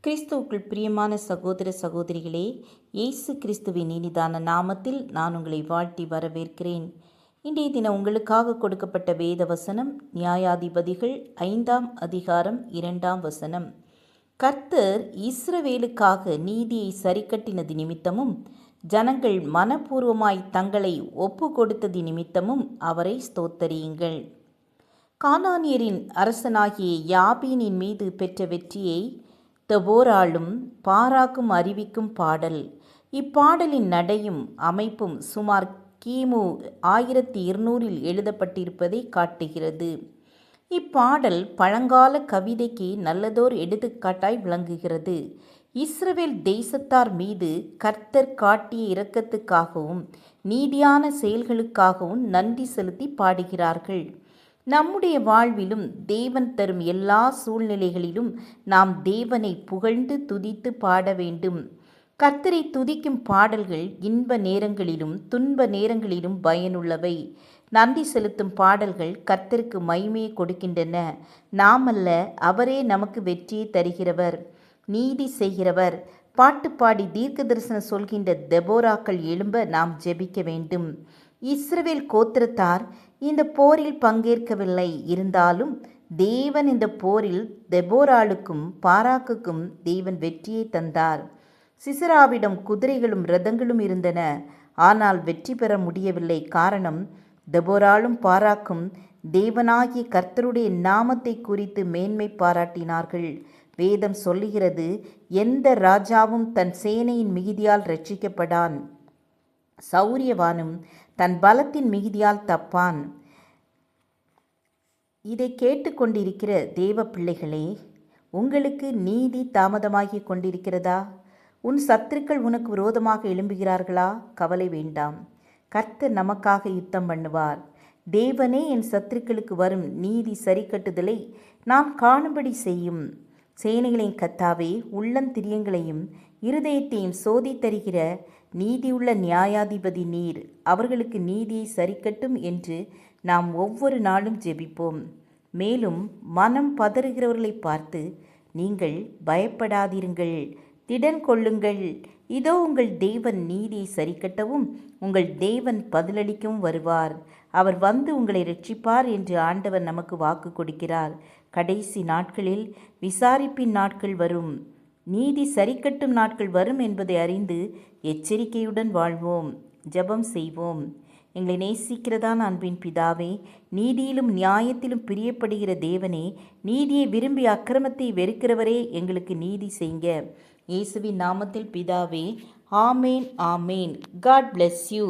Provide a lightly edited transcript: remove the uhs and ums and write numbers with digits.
கிறிஸ்துவுக்குள் பிரியமான சகோதர சகோதரிகளே, இயேசு கிறிஸ்துவின் இனிதான நாமத்தில் நான் உங்களை வாழ்த்தி வரவேற்கிறேன். இன்றைய தினம் உங்களுக்காக கொடுக்கப்பட்ட வேத வசனம் நியாயாதிபதிகள் 5ஆம் அதிகாரம் 2ஆம் வசனம். கர்த்தர் இஸ்ரவேலுக்காக நீதியை சரிக்கட்டினது நிமித்தமும் ஜனங்கள் மனப்பூர்வமாய் தங்களை ஒப்பு கொடுத்தது நிமித்தமும் அவரை ஸ்தோத்தரியுங்கள். கானானியரின் அரசனாகிய யாபீனின் மீது பெற்ற வெற்றியை தெபோராளும் பாராக்கும் அறிவிக்கும் பாடல். இப்பாடலின் நடையும் அமைப்பும் சுமார் கிமு 1200 எழுதப்பட்டிருப்பதை காட்டுகிறது. இப்பாடல் பழங்கால கவிதைக்கு நல்லதோர் எடுத்துக்காட்டாய் விளங்குகிறது. இஸ்ரவேல் தேசத்தார் மீது கர்த்தர் காட்டிய இரக்கத்துக்காகவும் நீதியான செயல்களுக்காகவும் நன்றி செலுத்தி பாடுகிறார்கள். நம்முடைய வாழ்விலும் தேவன் தரும் எல்லா சூழ்நிலைகளிலும் நாம் தேவனை புகழ்ந்து துதித்து பாட வேண்டும். கர்த்தரை துதிக்கும் பாடல்கள் இன்ப நேரங்களிலும் துன்ப நேரங்களிலும் பயனுள்ளவை. நன்றி செலுத்தும் பாடல்கள் கர்த்தருக்கு மகிமையை கொடுக்கின்றன. நாமல்ல, அவரே நமக்கு வெற்றியை தருகிறவர், நீதி செய்கிறவர். பாட்டு பாடி தீர்க்க தரிசனம் சொல்கின்ற தெபோராக்கள் எழும்ப நாம் ஜெபிக்க வேண்டும். இஸ்ரவேல் கோத்திரத்தார் இந்த போரில் பங்கேற்கவில்லை. இருந்தாலும் தேவன் இந்த போரில் தெபோராளுக்கும் பாராக்குக்கும் தேவன் வெற்றியை தந்தார். சிசராவிடம் குதிரைகளும் இரதங்களும் இருந்தன. ஆனால் வெற்றி பெற முடியவில்லை. காரணம், தெபோராளும் பாராக்கும் தேவனாகிய கர்த்தருடைய நாமத்தை குறித்து மேன்மை பாராட்டினார்கள். வேதம் சொல்லுகிறது, எந்த ராஜாவும் தன் சேனையின் மிகுதியால் ரட்சிக்கப்படான், சௌரியவானும் தன் பலத்தின் மிகுதியால் தப்பான். இதை கேட்டுக்கொண்டிருக்கிற தேவ பிள்ளைகளே, உங்களுக்கு நீதி தாமதமாகி கொண்டிருக்கிறதா? உன் சத்துருக்கள் உனக்கு விரோதமாக எழும்புகிறார்களா? கவலை வேண்டாம். கர்த்தர் நமக்காக யுத்தம் பண்ணுவார். தேவனே என் சத்துருக்களுக்கு வரும் நீதி சரிக்கட்டுதலை நாம் காணும்படி செய்யும். சேனைகளின் கர்த்தாவே, உள்ளந்திரியங்களையும் இருதயத்தையும் சோதித்தருகிற நீதியுள்ள நியாயாதிபதி நீர். அவர்களுக்கு நீதியை சரிக்கட்டும் என்று நாம் ஒவ்வொரு நாளும் ஜெபிப்போம். மேலும் மனம் பதறுகிறவர்களை பார்த்து, நீங்கள் பயப்படாதிருங்கள், திடன் கொள்ளுங்கள். இதோ உங்கள் தேவன் நீதியை சரிக்கட்டவும் உங்கள் தேவன் பதிலளிக்கவும் வருவார். அவர் வந்து உங்களை ரட்சிப்பார் என்று ஆண்டவர் நமக்கு வாக்கு கொடுக்கிறார். கடைசி நாட்களில் விசாரிப்பின் நாட்கள் வரும், நீதி சரிக்கட்டும் நாட்கள் வரும் என்பதை அறிந்து எச்சரிக்கையுடன் வாழ்வோம். ஜெபம் செய்வோம். எங்களை நேசிக்கிறதான அன்பின் பிதாவே, நீதியிலும் நியாயத்திலும் பிரியப்படுகிற தேவனே, நீதியை விரும்பி அக்கிரமத்தை வெறுக்கிறவரே, எங்களுக்கு நீதி செய்யுங்க. இயேசுவின் நாமத்தில் பிதாவே, ஆமேன், ஆமேன். God bless you.